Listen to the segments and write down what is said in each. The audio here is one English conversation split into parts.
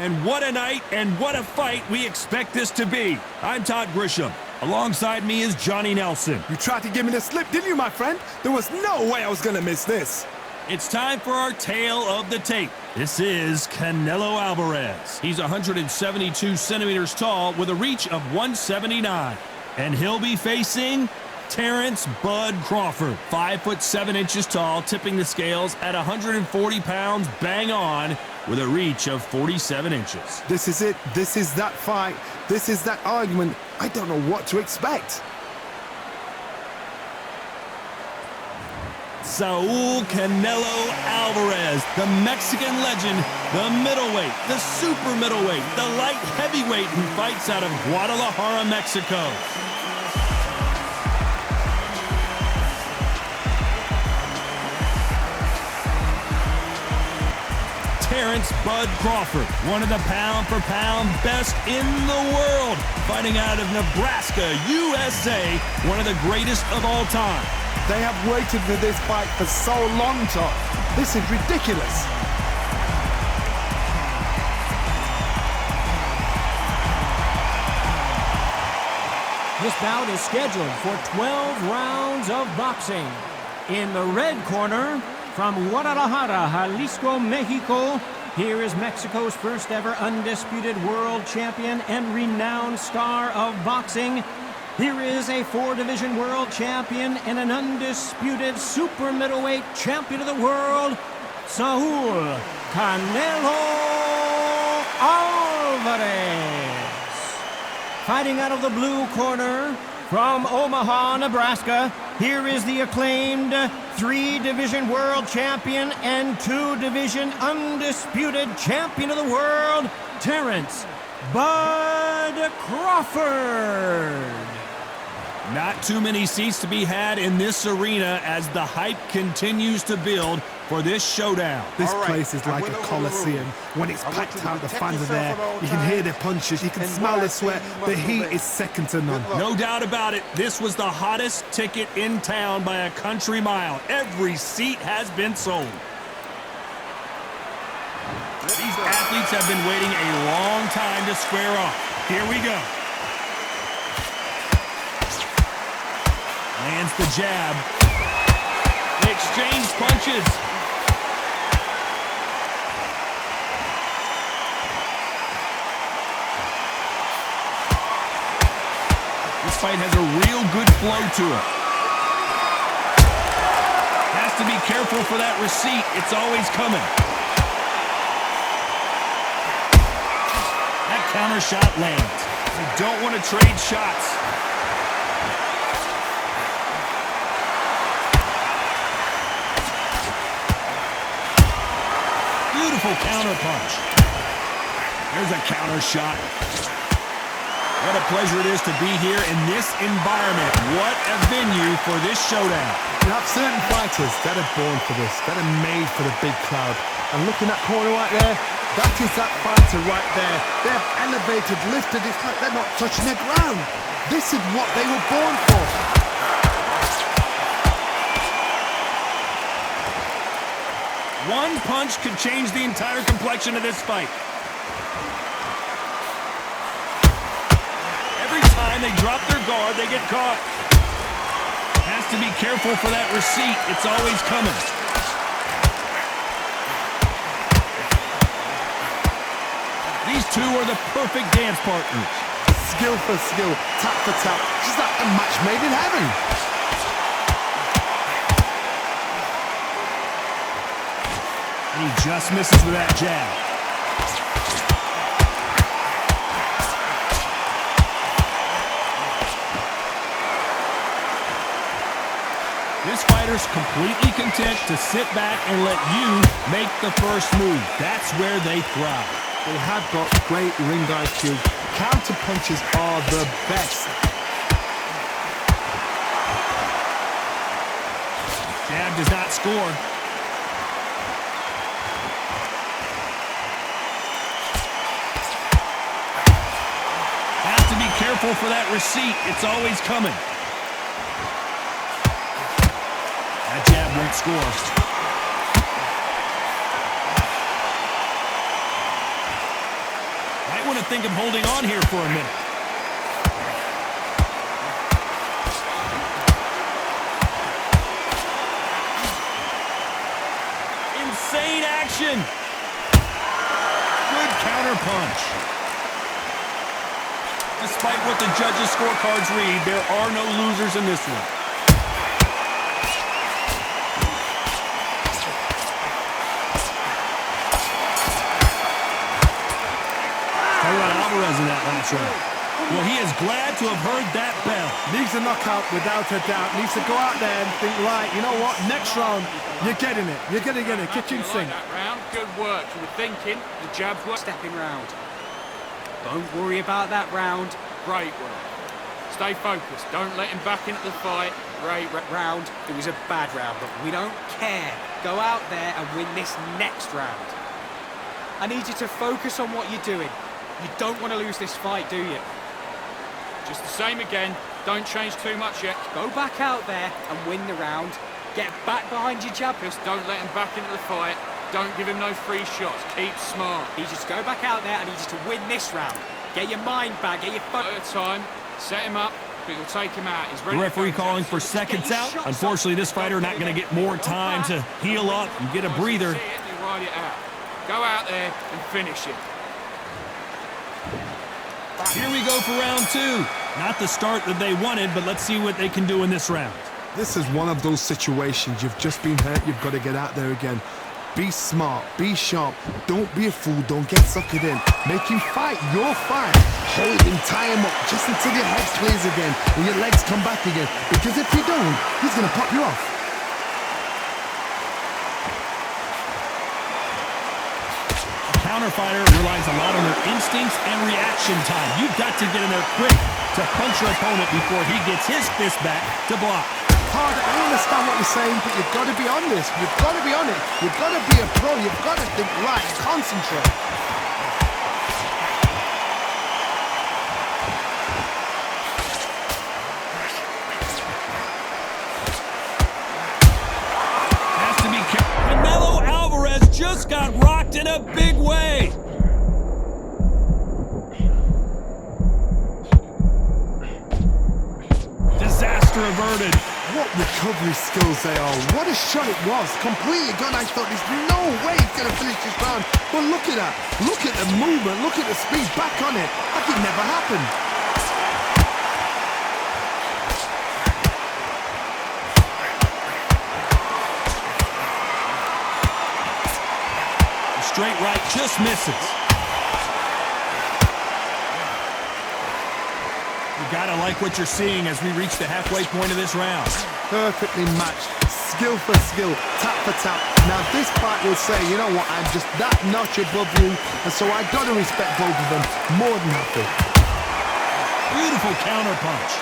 And what a night and what a fight we expect this to be. I'm Todd Grisham. Alongside me is Johnny Nelson. You tried to give me the slip, didn't you, my friend? There was no way I was going to miss this. It's time for our tale of the tape. This is Canelo Álvarez. He's 172 centimeters tall with a reach of 179. And he'll be facing Terence "Bud" Crawford, 5'7" tall, tipping the scales at 140 pounds bang on with a reach of 47 inches. This is it. This is that fight. This is that argument. I don't know what to expect. Saul Canelo Álvarez, the Mexican legend, the middleweight, the super middleweight, the light heavyweight who fights out of Guadalajara, Mexico. Terence "Bud" Crawford, one of the pound-for-pound best in the world, fighting out of Nebraska, USA, one of the greatest of all time. They have waited for this fight for so long, Todd. This is ridiculous. This bout is scheduled for 12 rounds of boxing. In the red corner, from Guadalajara, Jalisco, Mexico, here is Mexico's first ever undisputed world champion and renowned star of boxing. Here is a 4-division world champion and an undisputed super middleweight champion of the world, Saul Canelo Álvarez. Fighting out of the blue corner, from Omaha, Nebraska, here is the acclaimed 3-division world champion and 2-division undisputed champion of the world, Terence "Bud" Crawford. Not too many seats to be had in this arena as the hype continues to build for this showdown. This place is like a coliseum. When it's packed out, the fans are there. You can hear the punches, you can smell the sweat. The heat is second to none. No doubt about it, this was the hottest ticket in town by a country mile. Every seat has been sold. These athletes have been waiting a long time to square off. Here we go. Lands the jab. They exchange punches. This fight has a real good flow to it. Has to be careful for that receipt. It's always coming. That counter shot lands. You don't want to trade shots. Beautiful counter punch. There's a counter shot. What a pleasure it is to be here in this environment. What a venue for this showdown. You have certain fighters that are born for this, that are made for the big crowd. And look in that corner right there, that is that fighter right there. They have elevated, lifted, it's like they're not touching the ground. This is what they were born for. One punch could change the entire complexion of this fight. Every time they drop their guard, they get caught. Has to be careful for that receipt. It's always coming. These two are the perfect dance partners. Skill for skill, tap for tap, just like a match made in heaven. He just misses with that jab. This fighter's completely content to sit back and let you make the first move. That's where they thrive. They have got great ring IQ. Counter punches are the best. Jab does not score. Has to be careful for that receipt. It's always coming. That jab won't score. Might want to think of holding on here for a minute. Insane action. Good counter punch. Despite what the judges' scorecards read, there are no losers in this one. Álvarez in that last round. Well, he is glad to have heard that bell. Needs a knockout without a doubt. Needs to go out there and think, right, you know what, next round, you're getting it. You're going to get a kitchen sink. That round, good work. You were thinking, the jabs were stepping round. Don't worry about that round. Great work. Stay focused. Don't let him back into the fight. Great round. It was a bad round, but we don't care. Go out there and win this next round. I need you to focus on what you're doing. You don't want to lose this fight, do you? Just the same again. Don't change too much yet. Go back out there and win the round. Get back behind your jab. Just don't let him back into the fight. Don't give him no free shots. Keep smart. He just go back out there and he just to win this round. Get your mind back. Get your foot at a time. Set him up. But you'll take him out. He's ready. The referee calling for seconds out. Unfortunately, this fighter not going to get more time to heal up and get a breather. Ride it out. Go out there and finish it. Here we go for round two. Not the start that they wanted, but let's see what they can do in this round. This is one of those situations. You've just been hurt. You've got to get out there again. Be smart. Be sharp. Don't be a fool. Don't get suckered in. Make him fight your fight. Hold him, tie him up just until your head clears again and your legs come back again. Because if you don't, he's going to pop you off. Counter fighter relies a lot on their instincts and reaction time. You've got to get in there quick to punch your opponent before he gets his fist back to block. Hard, I understand what you're saying, but you've got to be on this. You've got to be on it. You've got to be a pro. You've got to think right, concentrate. Has to be careful. Canelo Álvarez just got rocked in a big way. Disaster averted. What recovery skills they are. What a shot it was. Completely gone. I thought there's no way he's going to finish this round. But look at that. Look at the movement. Look at the speed. Back on it. Like it never happened. The straight right just misses. You gotta like what you're seeing as we reach the halfway point of this round. Perfectly matched, skill for skill, tap for tap. Now this fight will say, you know what, I'm just that notch above you, and so I gotta respect both of them more than happy. Beautiful counter punch.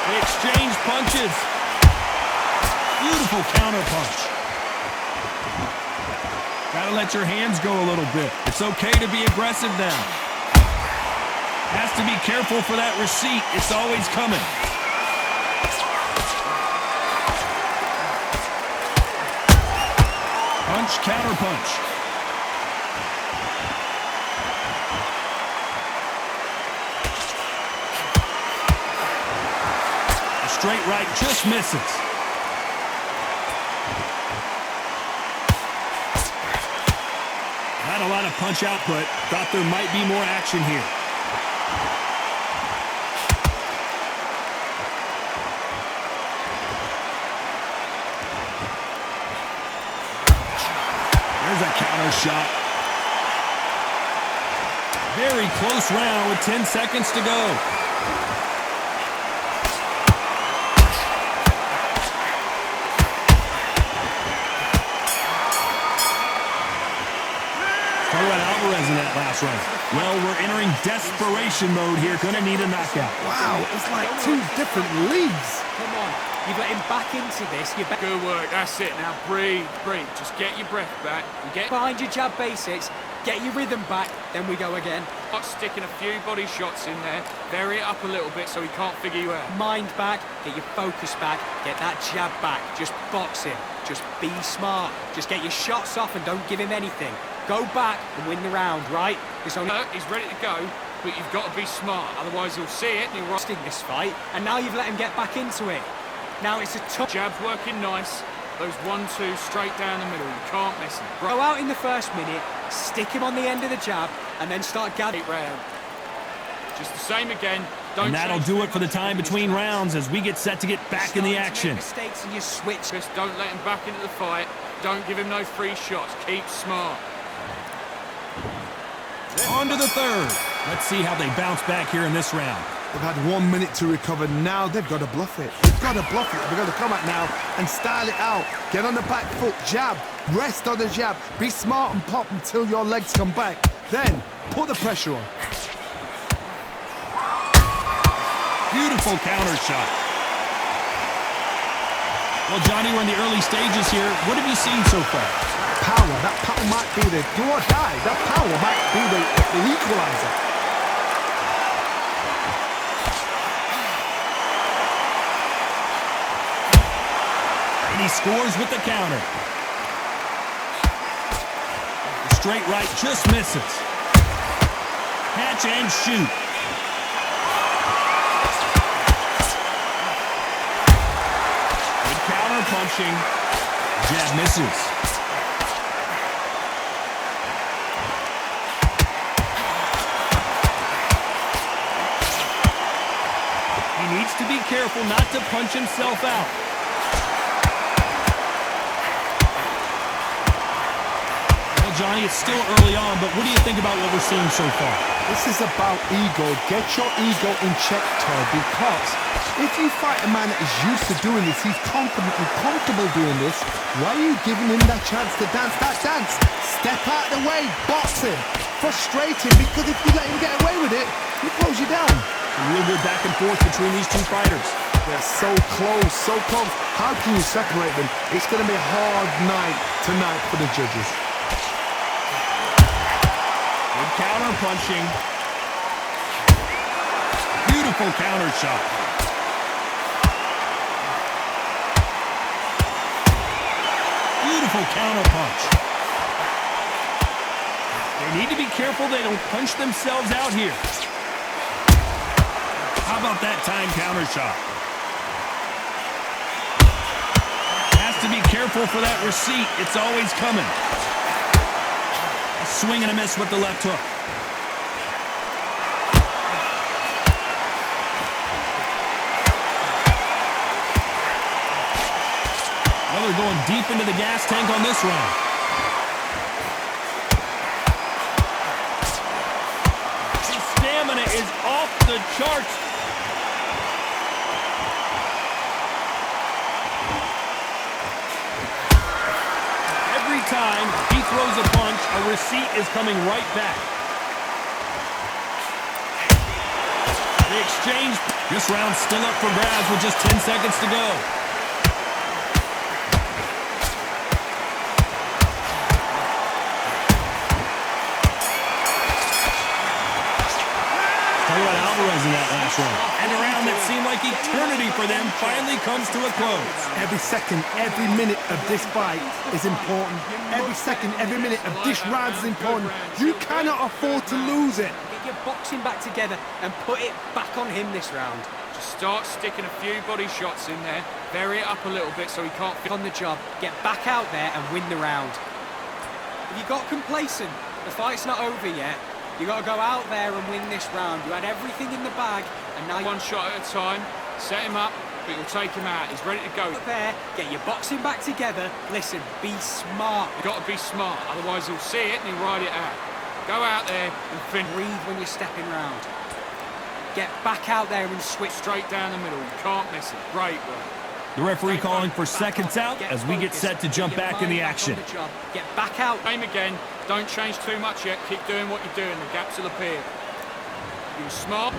They exchange punches. Beautiful counter punch. Gotta let your hands go a little bit. It's okay to be aggressive now. Has to be careful for that receipt. It's always coming. Punch, counter punch. The straight right just misses. Not a lot of punch output. Thought there might be more action here. There's a counter shot. Very close round with 10 seconds to go. Álvarez in that last round. Well, we're entering desperation mode here. Gonna need a knockout. Wow, it's like two different leagues. Come on, you've let him back into this. Good work, that's it. Now breathe, breathe. Just get your breath back. You get behind your jab basics, get your rhythm back, then we go again. Not sticking a few body shots in there. Vary it up a little bit so he can't figure you out. Mind back, get your focus back, get that jab back. Just box him. Just be smart. Just get your shots off and don't give him anything. Go back and win the round, right? It's only... He's ready to go, but you've got to be smart. Otherwise, he'll see it and he'll in this fight, and now you've let him get back into it. Now it's a tough... Jab's working nice. Those 1-2 straight down the middle. You can't miss him. Go out in the first minute, stick him on the end of the jab, and then start gathering round. Just the same again. And that'll do it for the time between rounds as we get set to get back in the action. Mistakes and you switch. Just don't let him back into the fight. Don't give him no free shots. Keep smart. On to the third. Let's see how they bounce back here in this round. They've had 1 minute to recover. Now they've got to bluff it. They've got to bluff it. They've got to come out now and style it out. Get on the back foot, jab, rest on the jab. Be smart and pop until your legs come back. Then put the pressure on. Beautiful counter shot. Well, Johnny, we're in the early stages here. What have you seen so far? That power might be the do or die. That power might be the equalizer. And he scores with the counter. The straight right just misses. Catch and shoot. Good counter punching. Jab misses. He needs to be careful not to punch himself out. Well, Johnny, it's still early on, but what do you think about what we're seeing so far? This is about ego. Get your ego in check, Todd, because if you fight a man that is used to doing this, he's confident and comfortable doing this, why are you giving him that chance to dance that dance? Step out the way, box him, frustrate him, because if you let him get away with it, he close you down. A real good back and forth between these two fighters. They're so close, so close. How can you separate them? It's going to be a hard night tonight for the judges. Good counter punching. Beautiful counter shot. Beautiful counter punch. They need to be careful they don't punch themselves out here. How about that time counter shot? Has to be careful for that receipt. It's always coming. A swing and a miss with the left hook. Well, they're going deep into the gas tank on this round. His stamina is off the charts. Time he throws a punch, a receipt is coming right back. The exchange. This round's still up for grabs with just 10 seconds to go. Talk about Álvarez in that last round. And a round that seemed like eternity for them finally comes to a close. Every second, every minute of this fight is important. Every second, every minute of this round is important. You cannot afford to lose it. Get your boxing back together and put it back on him this round. Just start sticking a few body shots in there. Vary it up a little bit so he can't fit on the job. Get back out there and win the round. If you got complacent, the fight's not over yet. You got to go out there and win this round. You had everything in the bag, and now one shot at a time. Set him up, but you'll take him out. He's ready to go. Out there, get your boxing back together. Listen, be smart. You've got to be smart, otherwise he'll see it and he'll ride it out. Go out there and finish. Breathe when you're stepping round. Get back out there and switch straight down the middle. You can't miss it. Great work. The referee calling for seconds out as we get set to jump back in the action. Get back out. Aim again. Don't change too much yet. Keep doing what you're doing. The gaps will appear. You smart.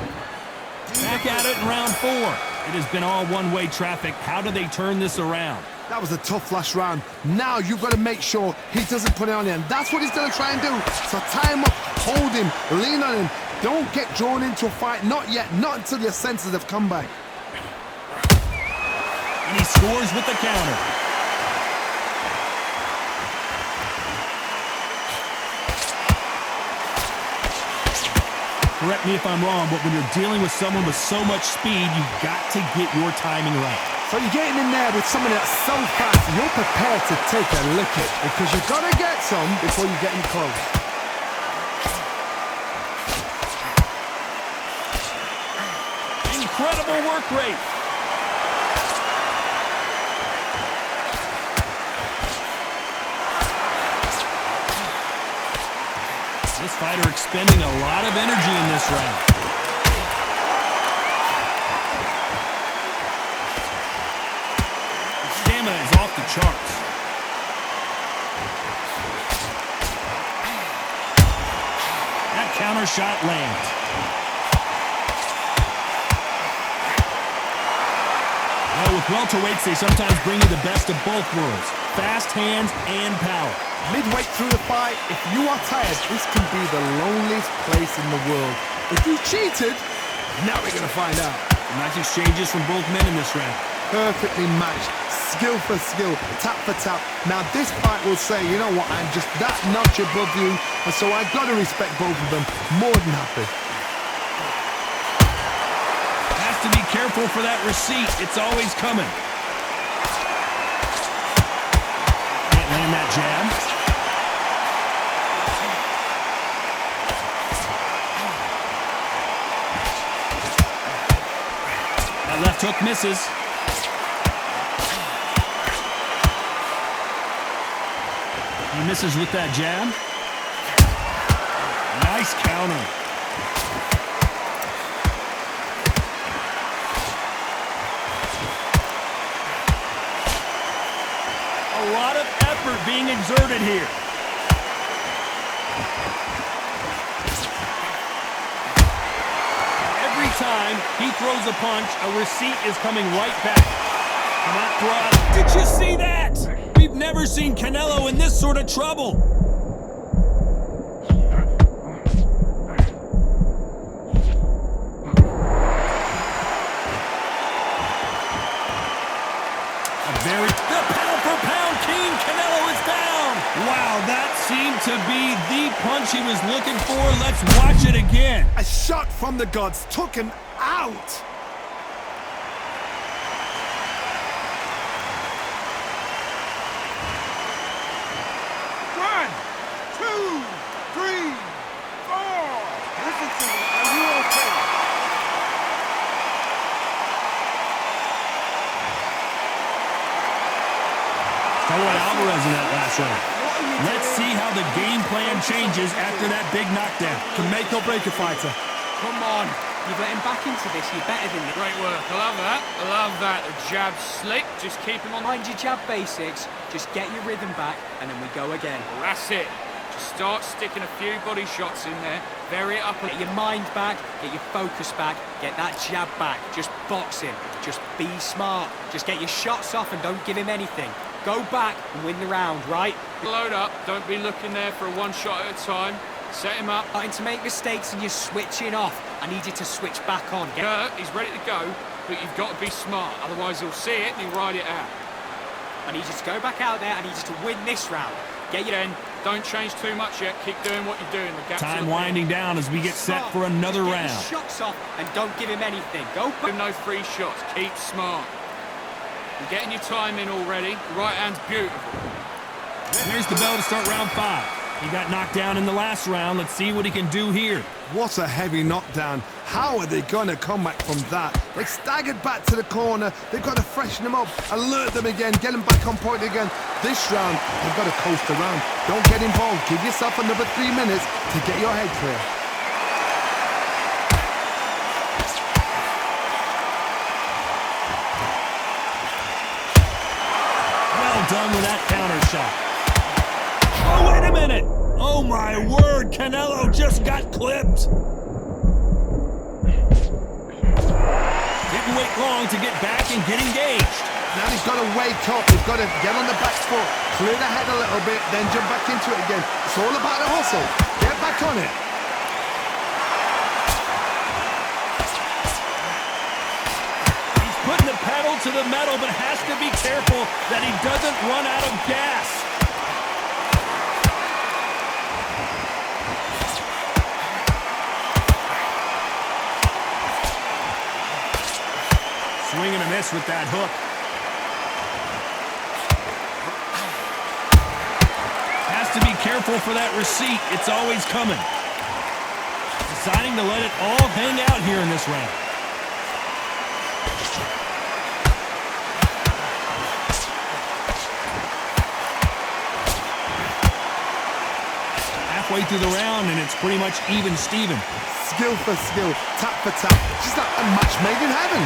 Back at it in round 4. It has been all one-way traffic. How do they turn this around? That was a tough last round. Now you've got to make sure he doesn't put it on him. That's what he's going to try and do. So tie him up, hold him, lean on him. Don't get drawn into a fight. Not yet. Not until your senses have come back. And he scores with the counter. correct me if I'm wrong, but when you're dealing with someone with so much speed, you've got to get your timing right. So you're getting in there with someone that's so fast, you're prepared to take a licking because you've got to get some before you get in close. Incredible work rate. This fighter expending a lot of energy in this round. His stamina is off the charts. That counter shot lands. Well, with welterweights, they sometimes bring you the best of both worlds. Fast hands and power. Midway through the fight, if you are tired, this can be the loneliest place in the world. If you cheated, now we're going to find out. Nice exchanges from both men in this round. Perfectly matched, skill for skill, tap for tap. Now this fight will say, you know what, I'm just that notch above you, and so I've got to respect both of them. More than happy. Has to be careful for that receipt. It's always coming. Can't land that jab. That left hook misses. He misses with that jab. Nice counter. A lot of effort being exerted here. Every time he throws a punch, a receipt is coming right back. And that thrust. Did you see that? We've never seen Canelo in this sort of trouble. The pound-for-pound king, Canelo is down. Wow, that seemed to be the punch he was looking for. Let's watch it again. A shot from the gods took him out. One, two, three, four. Listen to me. Are you okay? Canelo Álvarez in that last round. Let's see how the game plan changes after that big knockdown. Can make or break a fighter. Come on. You've let him back into this. You're better than this. Great work. I love that. I love that. The jab slick. Just keep him on. Mind your jab basics. Just get your rhythm back, and then we go again. That's it. Just start sticking a few body shots in there. Vary it up. Get your mind back, get your focus back, get that jab back. Just box him. Just be smart. Just get your shots off and don't give him anything. Go back and win the round, right? Load up. Don't be looking there for a one shot at a time. Set him up. Starting to make mistakes and you're switching off. I need you to switch back on. He's ready to go, but you've got to be smart. Otherwise he'll see it and he'll ride it out. I need you to go back out there. I need you to win this round. Get your Again, don't change too much yet. Keep doing what you're doing. The gaps Time winding down as we get set for another get round. your shots off and don't give him anything. Go Give him back. no free shots. Keep smart. You're getting your time in already. Right hand's beautiful. There's the bell to start round 5. He got knocked down in the last round. Let's see what he can do here. What a heavy knockdown. How are they going to come back from that? They staggered back to the corner. They've got to freshen them up, alert them again, get them back on point again. This round, they've got to coast around. Don't get involved. Give yourself another 3 minutes to get your head clear. Well done with that counter shot. Oh, wait a minute. Oh, my word. Canelo just got clipped. Didn't wait long to get back and get engaged. Now he's got to wake up. He's got to get on the back foot, clear the head a little bit, then jump back into it again. It's all about the hustle. Get back on it. He's putting the pedal to the metal, but has to be careful that he doesn't run out of gas. miss with that hook. Has to be careful for that receipt. It's always coming. Deciding to let it all hang out here in this round. Halfway through the round, and it's pretty much even Steven. Skill for skill, tap for tap. Just like a match made in heaven.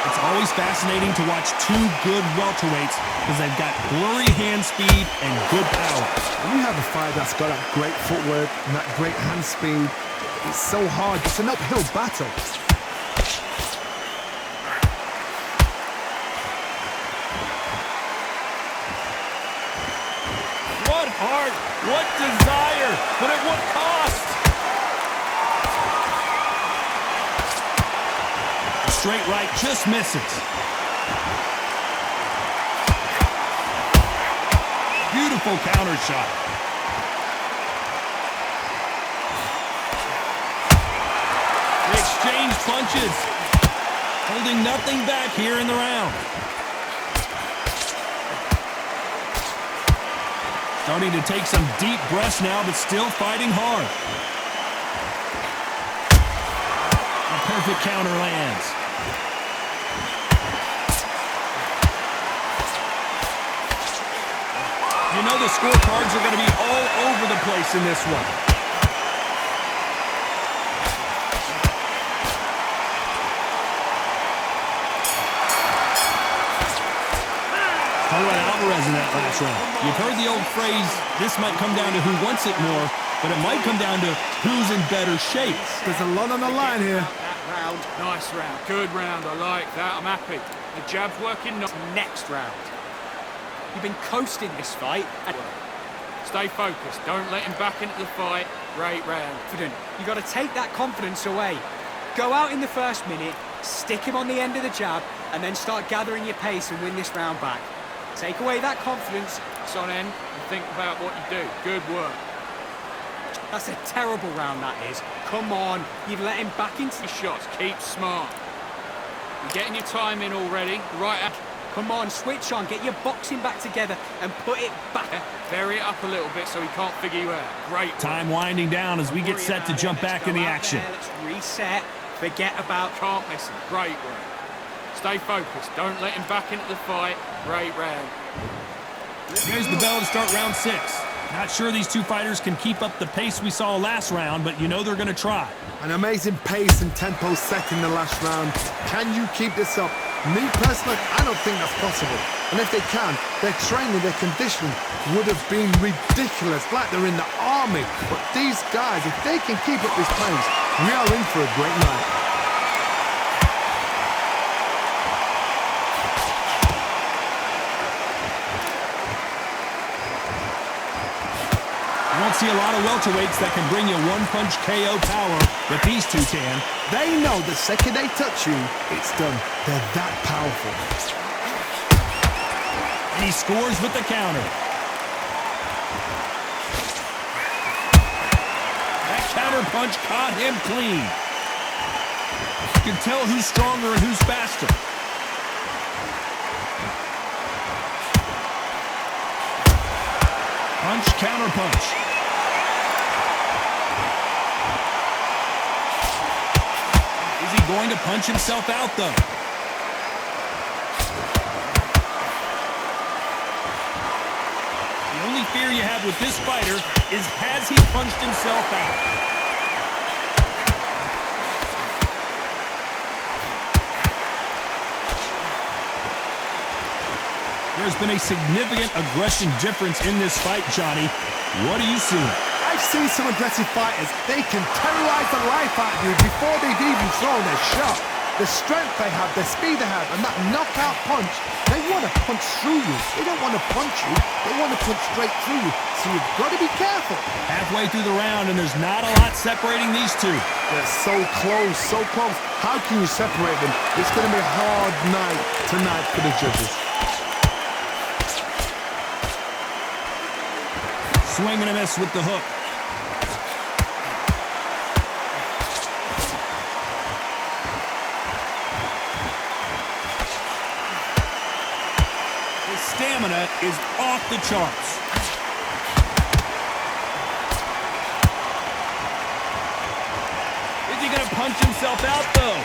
It's always fascinating to watch two good welterweights because they've got blurry hand speed and good power. When you have a fighter that's got that great footwork and that great hand speed, it's so hard. It's an uphill battle. What heart, what desire, but at what cost? A straight right just misses. Beautiful counter shot. They exchange punches, holding nothing back here in the round. Starting to take some deep breaths now, but still fighting hard. A perfect counter lands. You know the scorecards are going to be all over the place in this one. Talk about Álvarez in that last round. You've heard the old phrase, this might come down to who wants it more, but it might come down to who's in better shape. There's a lot on the line here. That round, nice round, good round, I like that, I'm happy. The jab's working, next round. You've been coasting this fight. Stay focused, don't let him back into the fight. Great round. You've got to take that confidence away. Go out in the first minute, stick him on the end of the jab, and then start gathering your pace and win this round back. Take away that confidence, it's on end, and think about what you do. Good work. That's a terrible round, that is. Come on, you've let him back into your shots. Keep smart. You're getting your time in already. Right. Come on, switch on, get your boxing back together and put it back. Vary it up a little bit so he can't figure you out. Great work. Time winding down as we get set to jump back in the action. Let's reset. Forget about can't miss him. Great work. Stay focused. Don't let him back into the fight. Great round. Here's the bell to start round 6. Not sure these two fighters can keep up the pace we saw last round, but you know they're going to try. An amazing pace and tempo set in the last round. Can you keep this up? Me personally, I don't think that's possible. And if they can, their training, their conditioning would have been ridiculous, like they're in the army. But these guys, if they can keep up this pace, we are in for a great night. You won't see a lot of welterweights that can bring you one-punch KO power, but these two can. They know the second they touch you, it's done. They're that powerful. And he scores with the counter. That counter punch caught him clean. You can tell who's stronger and who's faster. Punch, counter punch. Is he going to punch himself out, though? The only fear you have with this fighter is, has he punched himself out? There's been a significant aggression difference in this fight, Johnny. What are you seeing? I've seen some aggressive fighters. They can terrorize the life out of you before they've even thrown their shot. The strength they have, the speed they have, and that knockout punch, they want to punch through you. They don't want to punch you. They want to punch straight through you. So you've got to be careful. Halfway through the round, and there's not a lot separating these two. They're so close, so close. How can you separate them? It's going to be a hard night tonight for the judges. Swing and a miss with the hook. stamina is off the charts. Is he going to punch himself out, though?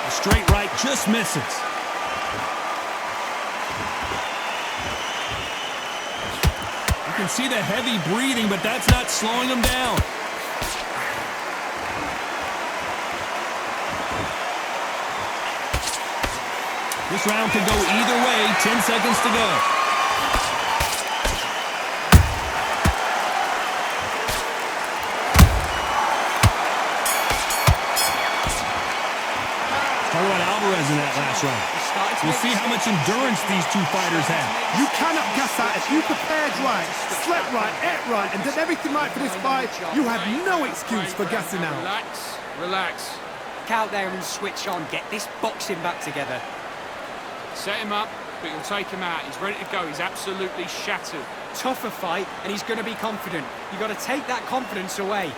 The straight right just misses. You can see the heavy breathing, but that's not slowing him down. This round could go either way. 10 seconds to go. Talk about Álvarez in that last round. We'll see how much endurance these two fighters have. You cannot guess that. If you prepared right, slept right, ate right, and did everything right for this fight, you have no excuse for gassing out. Relax, relax. Get out there and switch on. Get this boxing back together. Set him up, but you'll take him out. He's ready to go. He's absolutely shattered. Tougher fight, and he's going to be confident. You've got to take that confidence away.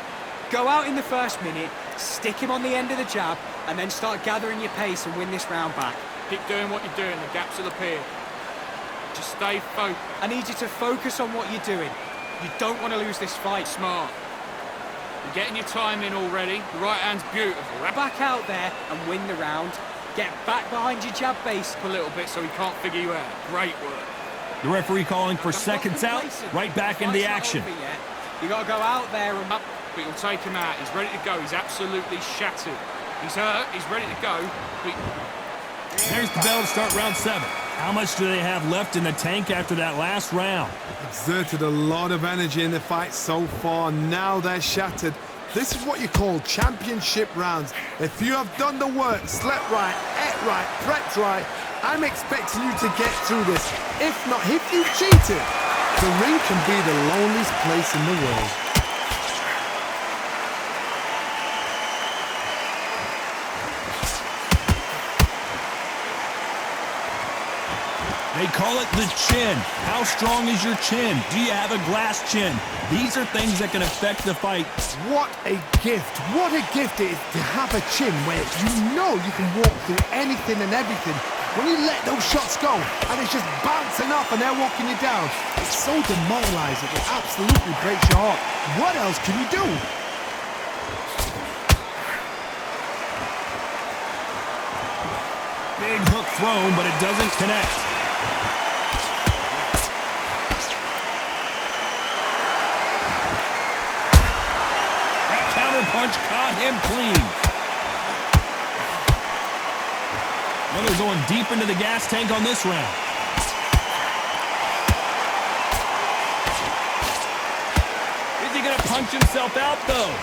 Go out in the first minute, stick him on the end of the jab, and then start gathering your pace and win this round back. Keep doing what you're doing. The gaps will appear. Just stay focused. I need you to focus on what you're doing. You don't want to lose this fight. Smart. You're getting your time in already. The right hand's beautiful. Back out there and win the round. Get back behind your jab base A little bit so he can't figure you out. Great work. The referee calling for seconds out, right back into the action. You got to go out there and Up, but you'll take him out. He's ready to go. He's absolutely shattered. He's hurt. He's ready to go. But There's the bell to start round 7. How much do they have left in the tank after that last round? Exerted a lot of energy in the fight so far. Now they're shattered. This is what you call championship rounds. If you have done the work, slept right, ate right, prepped right, I'm expecting you to get through this. If not, if you've cheated, the ring can be the loneliest place in the world. They call it the chin. How strong is your chin? Do you have a glass chin? These are things that can affect the fight. What a gift. What a gift it is to have a chin where you know you can walk through anything and everything. When you let those shots go and it's just bouncing off and they're walking you down, it's so demoralizing. It absolutely breaks your heart. What else can you do? Big hook thrown, but it doesn't connect. Punch caught him clean. Well, they're going deep into the gas tank on this round. Is he going to punch himself out, though?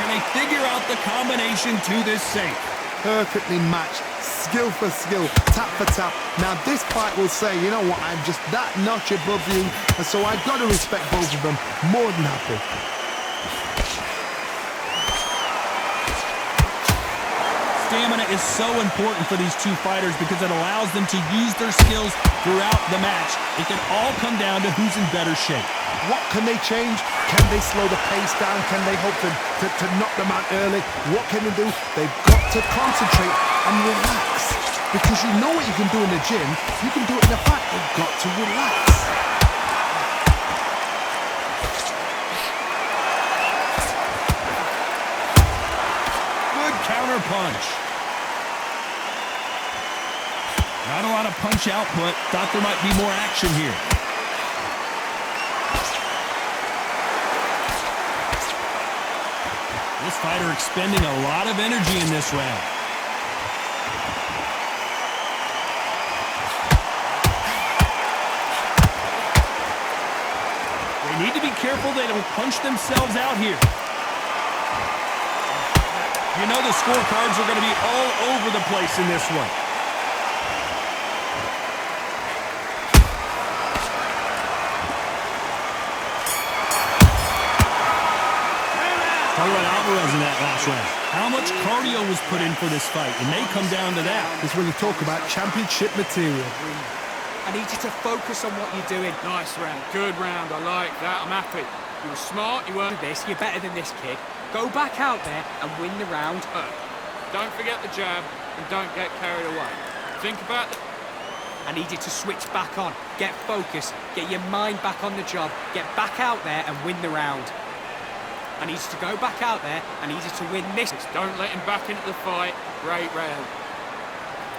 Can they figure out the combination to this safe? Perfectly matched. Skill for skill, tap for tap. Now this fight will say, you know what, I'm just that notch above you, and so I've got to respect both of them. More than happy. Stamina is so important for these two fighters because it allows them to use their skills throughout the match. It can all come down to who's in better shape. What can they change? Can they slow the pace down? Can they hope to knock them out early? What can they do? They've got to concentrate and relax. Because you know what you can do in the gym, you can do it in the fight. They've got to relax. Good counter punch. Not a lot of punch output. Thought there might be more action here. This fighter expending a lot of energy in this round. They need to be careful they don't punch themselves out here. You know the scorecards are going to be all over the place in this one. Talk about Álvarez in that last round. How much cardio was put in for this fight? It may come down to that. This is when you talk about championship material. I need you to focus on what you're doing. Nice round. Good round. I like that. I'm happy. You were smart. You weren't. This, you're better than this kid. Go back out there and win the round. Don't forget the jab and don't get carried away. Think about the... I need you to switch back on. Get focused. Get your mind back on the job. Get back out there and win the round. I need you to go back out there. I need you to win this. Don't let him back into the fight. Great round.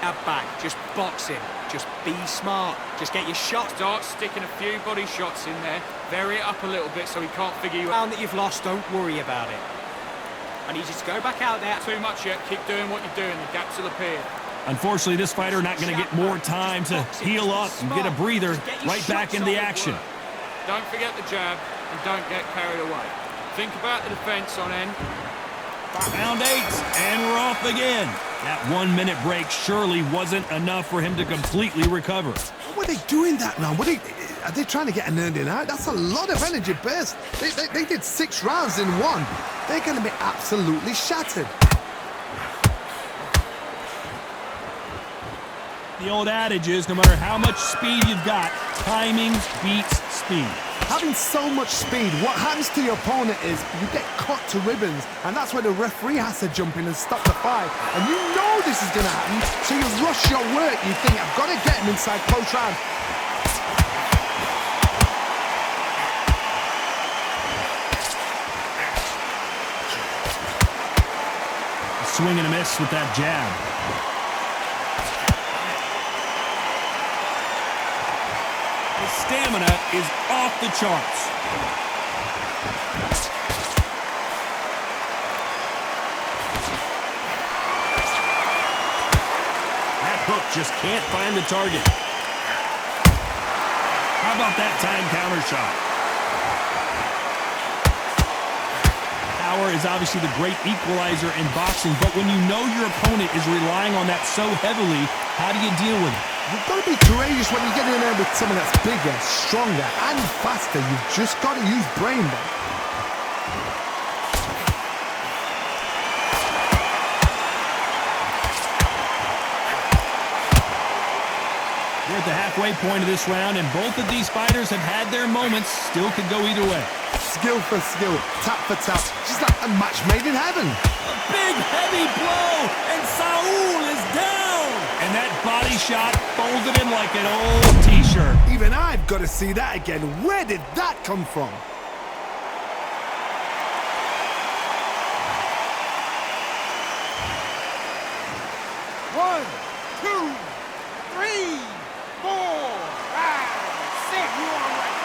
Now back. Just box him. Just be smart. Just get your shots. Start sticking a few body shots in there. Vary it up a little bit so he can't figure you out. Round that you've lost, don't worry about it. I need you to go back out there. Too much yet. Keep doing what you're doing. The gaps will appear. Unfortunately, this fighter not going to get more time to heal up and get a breather. Right back in the action. Don't forget the jab and don't get carried away. Think about the defense on end. Round 8, and we're off again. That 1 minute break surely wasn't enough for him to completely recover. What were they doing that now? Are they trying to get an earning out? That's a lot of energy burst. They did 6 rounds in one. They're going to be absolutely shattered. The old adage is, no matter how much speed you've got, timing beats speed. Having so much speed, what happens to your opponent is you get cut to ribbons, and that's where the referee has to jump in and stop the fight. And you know this is going to happen, so you rush your work. You think, I've got to get him inside close round. A swing and a miss with that jab. Stamina is off the charts. That hook just can't find the target. How about that time counter shot? Power is obviously the great equalizer in boxing, but when you know your opponent is relying on that so heavily, how do you deal with it? You've got to be courageous when you get in there with someone that's bigger, stronger, and faster. You've just got to use brain then. We're at the halfway point of this round, and both of these fighters have had their moments. Still could go either way. Skill for skill, tap for tap. Just like a match made in heaven. A big, heavy blow, and Saul is down. And that body shot folded him like an old T-shirt. Even I've got to see that again. Where did that come from? One, two, three, 4, 5, 6. You all right?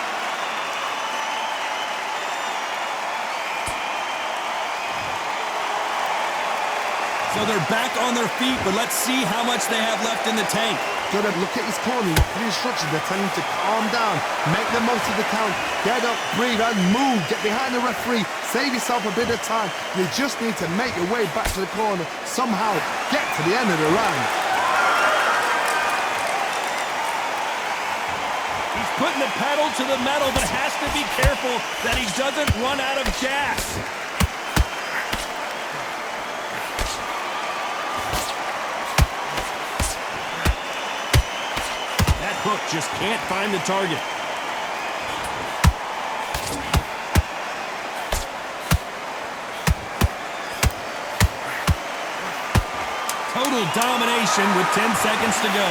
So they're back on their feet, but let's see how much they have left in the tank. Got to look at his corner. The instructions, they're telling him to calm down, make the most of the count, get up, breathe, and move. Get behind the referee, save yourself a bit of time. You just need to make your way back to the corner, somehow get to the end of the round. He's putting the pedal to the metal, but has to be careful that he doesn't run out of gas. Hook just can't find the target. Total domination with 10 seconds to go.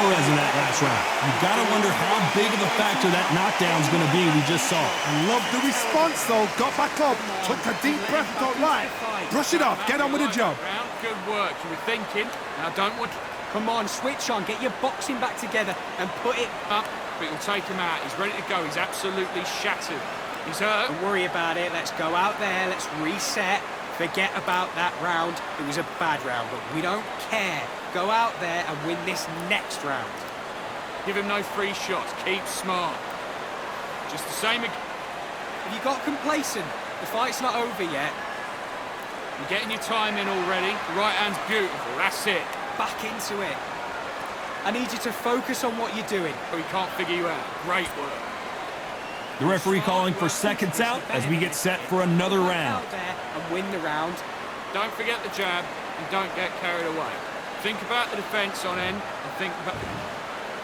Álvarez in that last round. You've got to wonder how big of a factor that knockdown's going to be we just saw. I love the response, though. Got back up, took a deep breath, thought, right, brush it off, get on with the job. Good work. You were thinking. Now don't want... Come on, switch on. Get your boxing back together and put it up. But it'll take him out. He's ready to go. He's absolutely shattered. He's hurt. Don't worry about it. Let's go out there. Let's reset. Forget about that round. It was a bad round, but we don't care. Go out there and win this next round. Give him no free shots. Keep smart. Just the same. Have you got complacent? The fight's not over yet. You're getting your time in already. The right hand's beautiful. That's it. Back into it. I need you to focus on what you're doing. Oh, he can't figure you out. Great work. The referee calling for seconds out as we get set for another round. Out there and win the round. Don't forget the jab and don't get carried away. Think about the defense on end and think about...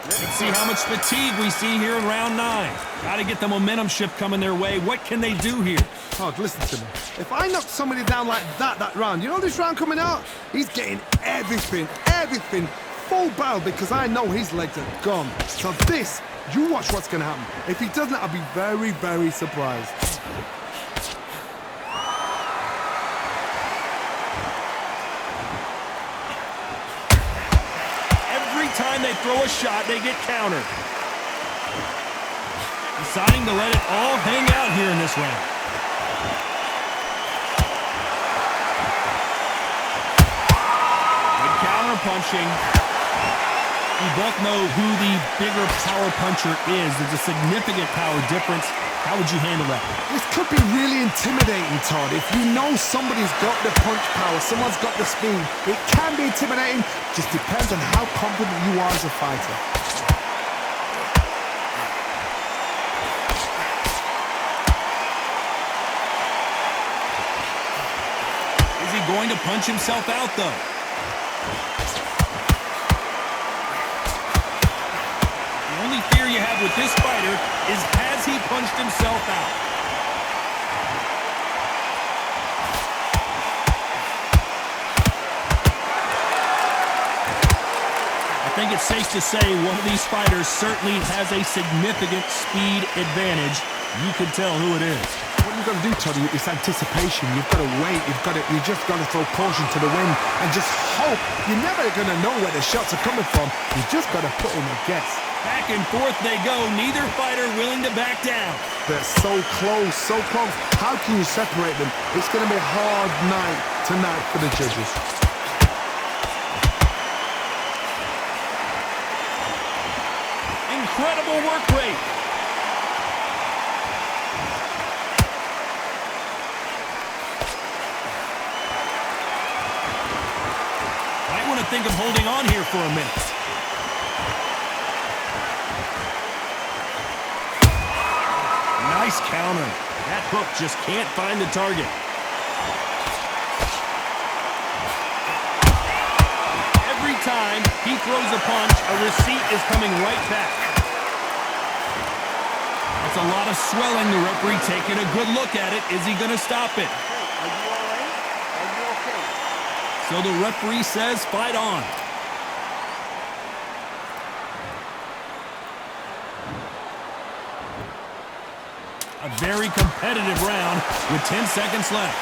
Let's see how much fatigue we see here in round 9. Got to get the momentum shift coming their way. What can they do here? Todd, listen to me. If I knock somebody down like that round, you know this round coming out? He's getting everything, full barrel, because I know his legs are gone. So this, you watch what's going to happen. If he doesn't, I'll be very, very surprised. Every time they throw a shot, they get countered. Deciding to let it all hang out here in this round. Good counter punching. We both know who the bigger power puncher is. There's a significant power difference. How would you handle that? This could be really intimidating, Todd. If you know somebody's got the punch power, someone's got the speed, it can be intimidating. Just depends on how confident you are as a fighter. Is he going to punch himself out, though? The only fear you have with this fighter is, has he punched himself out? I think it's safe to say one of these fighters certainly has a significant speed advantage. You can tell who it is. What you've got to do, Toddy, with this anticipation, you've got to wait, you just got to throw caution to the wind and just hope. You're never going to know where the shots are coming from. You just got to put in a guess. Back and forth they go, neither fighter willing to back down. They're so close, so close. How can you separate them? It's going to be a hard night tonight for the judges. Incredible work rate. Might want to think of holding on here for a minute. Nice counter. That hook just can't find the target. Every time he throws a punch, a receipt is coming right back. That's a lot of swelling. The referee taking a good look at it. Is he going to stop it? Are you all right? Are you okay? So the referee says fight on. A very competitive round with 10 seconds left.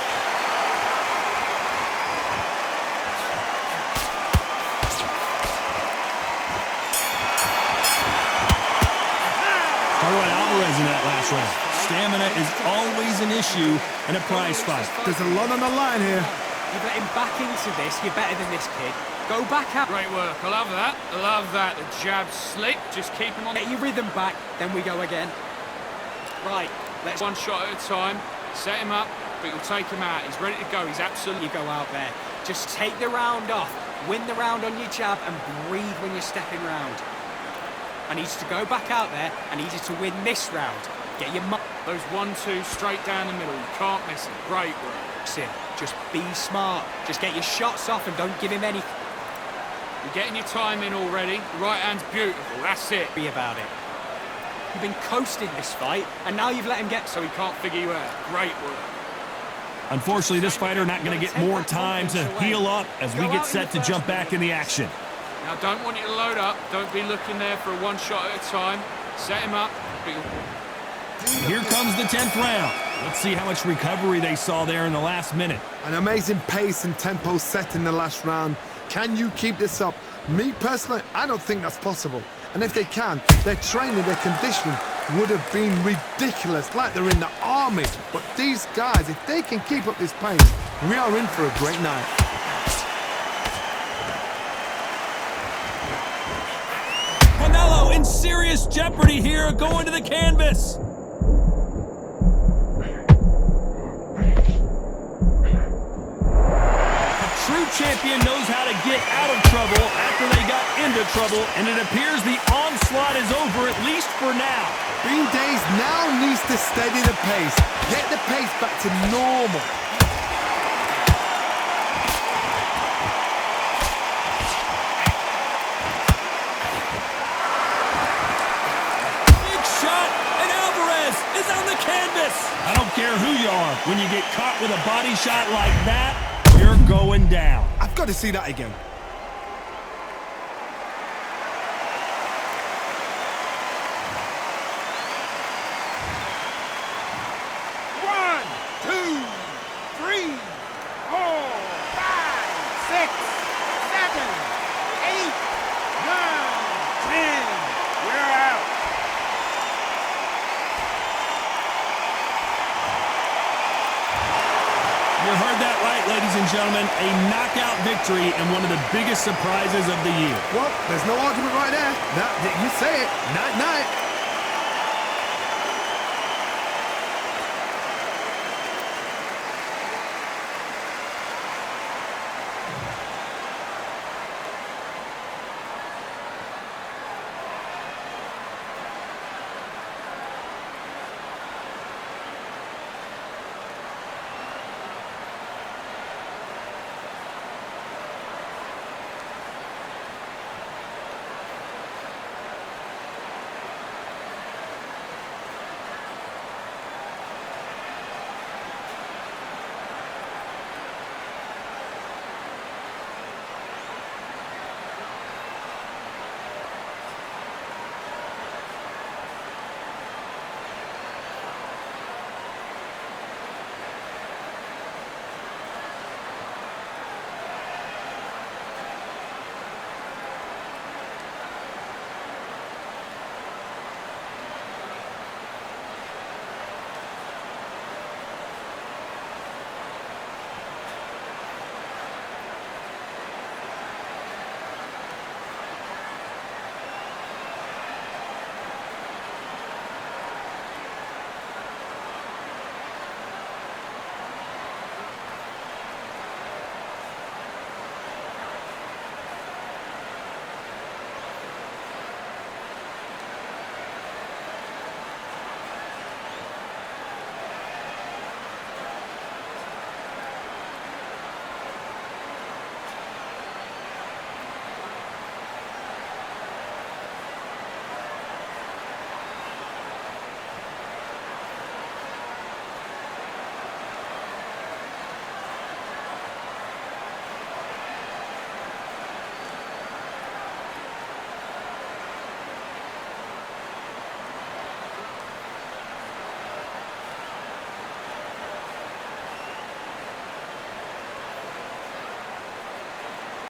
Álvarez in that last round. Stamina is always an issue in a prize fight. There's a lot on the line here. You let him back into this. You're better than this kid. Go back out. Great work. I love that. I love that. The jab slick. Just keep him on. Get your rhythm back. Then we go again. Right. Let's one shot at a time. Set him up, but you'll take him out. He's ready to go. He's absolutely... You go out there. Just take the round off. Win the round on your jab and breathe when you're stepping round. I need you to go back out there. I need you to win this round. Get your... Those 1-2 straight down the middle. You can't miss it. Great work. Just be smart. Just get your shots off and don't give him any... You're getting your time in already. The right hand's beautiful. That's it. Be about it. You've been coasting this fight, and now you've let him get... So he can't figure you out. Great work. Unfortunately, this fighter not going to get more time to heal up as we get set to jump back in the action. Now, don't want you to load up. Don't be looking there for a one shot at a time. Set him up. Here comes the 10th round. Let's see how much recovery they saw there in the last minute. An amazing pace and tempo set in the last round. Can you keep this up? Me, personally, I don't think that's possible. And if they can, their training, their conditioning would have been ridiculous, like they're in the army. But these guys, if they can keep up this pace, we are in for a great night. Canelo in serious jeopardy here, going to the canvas. A true champion knows how to get out of trouble after they got into of trouble, and it appears the onslaught is over, at least for now. Green Days now needs to steady the pace. Get the pace back to normal. Big shot, and Álvarez is on the canvas. I don't care who you are. When you get caught with a body shot like that, you're going down. I've got to see that again. You heard that right, ladies and gentlemen. A knockout victory and one of the biggest surprises of the year. Well, there's no argument right there. You say it. Night-night.